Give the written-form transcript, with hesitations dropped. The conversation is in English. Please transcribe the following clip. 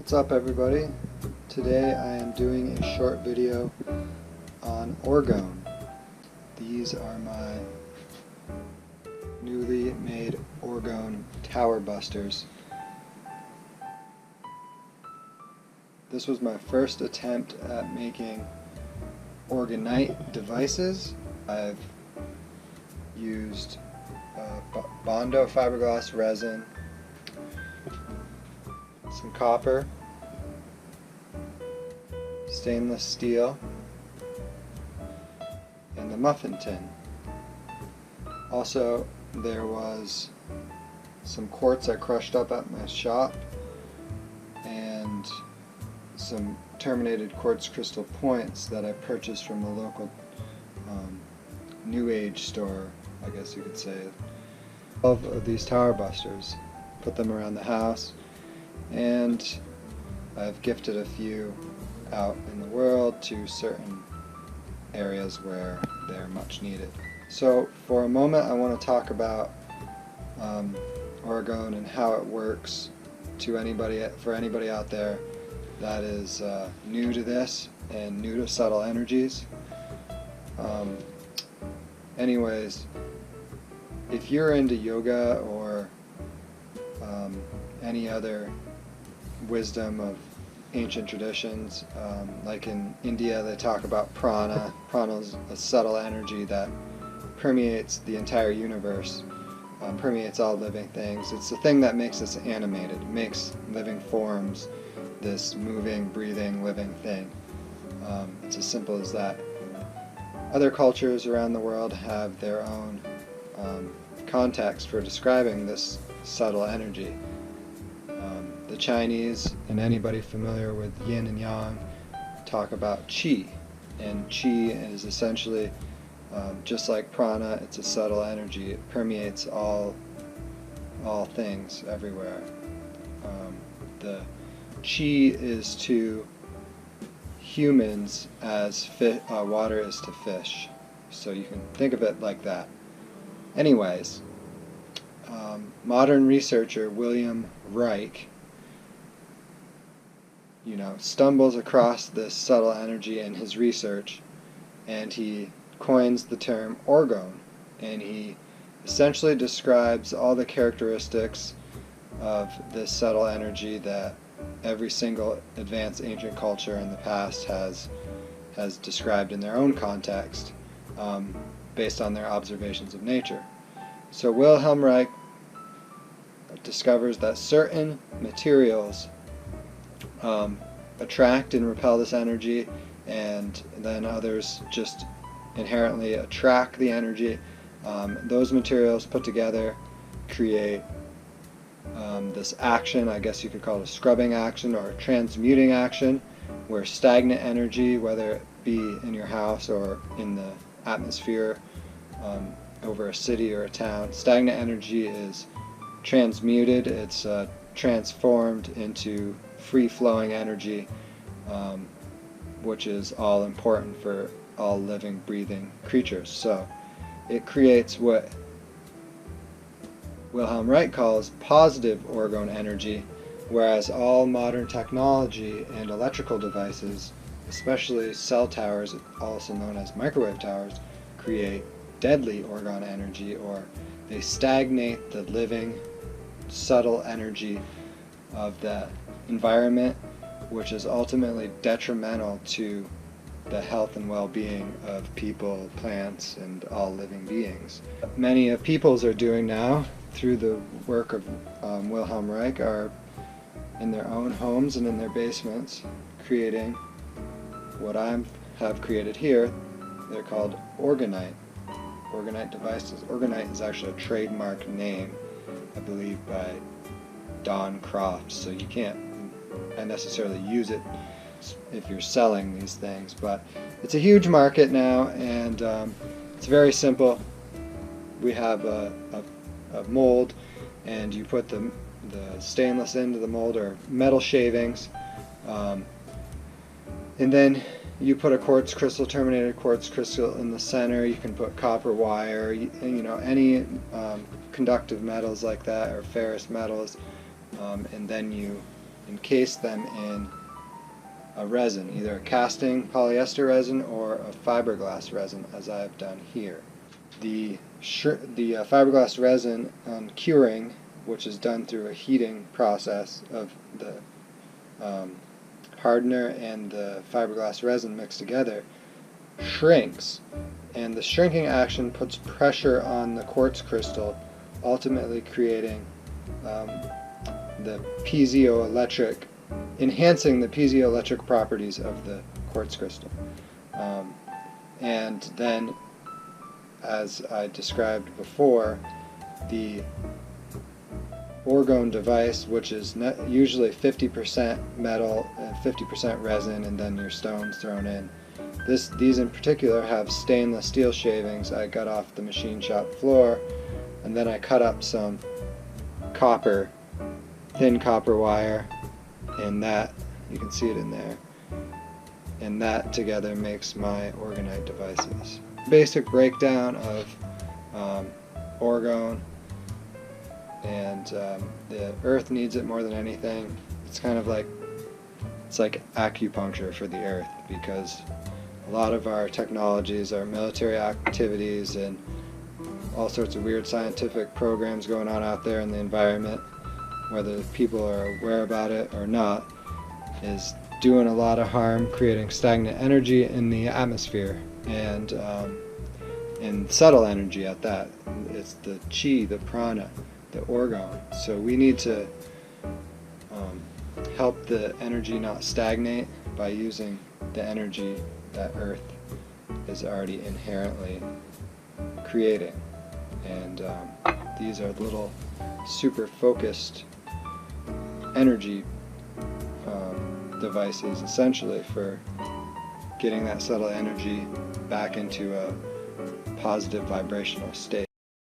What's up, everybody? Today I am doing a short video on orgone. These are my newly made Orgone Towerbusters. This was my first attempt at making orgonite devices. I've used Bondo fiberglass resin, some copper, stainless steel, and the muffin tin. Also, there was some quartz I crushed up at my shop and some terminated quartz crystal points that I purchased from the local New Age store, I guess you could say. 12 of these tower busters, put them around the house, and I've gifted a few out in the world to certain areas where they're much needed. So for a moment I want to talk about orgone and how it works for anybody out there that is new to this and new to subtle energies. Anyways, if you're into yoga or any other wisdom of ancient traditions, like in India they talk about prana. Prana is a subtle energy that permeates the entire universe, permeates all living things. It's the thing that makes us animated, it makes living forms this moving, breathing, living thing. It's as simple as that. Other cultures around the world have their own context for describing this subtle energy. The Chinese and anybody familiar with yin and yang talk about qi, and qi is essentially just like prana. It's a subtle energy. It permeates all things everywhere. The qi is to humans as water is to fish, so you can think of it like that. Anyways, modern researcher William Reich stumbles across this subtle energy in his research, and he coins the term orgone, and he essentially describes all the characteristics of this subtle energy that every single advanced ancient culture in the past has described in their own context, based on their observations of nature. So Wilhelm Reich discovers that certain materials attract and repel this energy, and then others just inherently attract the energy. Those materials put together create this action, I guess you could call it a scrubbing action or a transmuting action, where stagnant energy, whether it be in your house or in the atmosphere over a city or a town, stagnant energy is transmuted, it's transformed into free-flowing energy, which is all important for all living, breathing creatures. So it creates what Wilhelm Reich calls positive orgone energy, whereas all modern technology and electrical devices, especially cell towers, also known as microwave towers, create deadly orgone energy, or they stagnate the living, subtle energy of the environment, which is ultimately detrimental to the health and well-being of people, plants, and all living beings. Many peoples are doing now, through the work of Wilhelm Reich, are in their own homes and in their basements creating what I have created here. They're called orgonite devices. Orgonite is actually a trademark name, I believe, by Don Croft, so you can't necessarily use it if you're selling these things, but it's a huge market now, and it's very simple. We have a mold, and you put the stainless into the mold, or metal shavings, and then you put a terminated quartz crystal in the center. You can put copper wire, any conductive metals like that, or ferrous metals, and then you encase them in a resin, either a casting polyester resin or a fiberglass resin, as I have done here. The fiberglass resin on curing, which is done through a heating process of the hardener and the fiberglass resin mixed together, shrinks, and the shrinking action puts pressure on the quartz crystal, ultimately creating the piezoelectric, enhancing the piezoelectric properties of the quartz crystal. And then, as I described before, the Orgone device, which is usually 50% metal and 50% resin, and then your stones thrown in. These in particular have stainless steel shavings I got off the machine shop floor, and then I cut up some copper, thin copper wire, and that, you can see it in there, and that together makes my orgonite devices. Basic breakdown of orgone, and the earth needs it more than anything. It's kind of like, it's like acupuncture for the earth, because a lot of our technologies, our military activities, and all sorts of weird scientific programs going on out there in the environment, whether people are aware about it or not, is doing a lot of harm, creating stagnant energy in the atmosphere, and subtle energy at that. It's the chi, the prana, the orgone. So we need to help the energy not stagnate by using the energy that Earth is already inherently creating. And these are little super focused energy devices, essentially, for getting that subtle energy back into a positive vibrational state.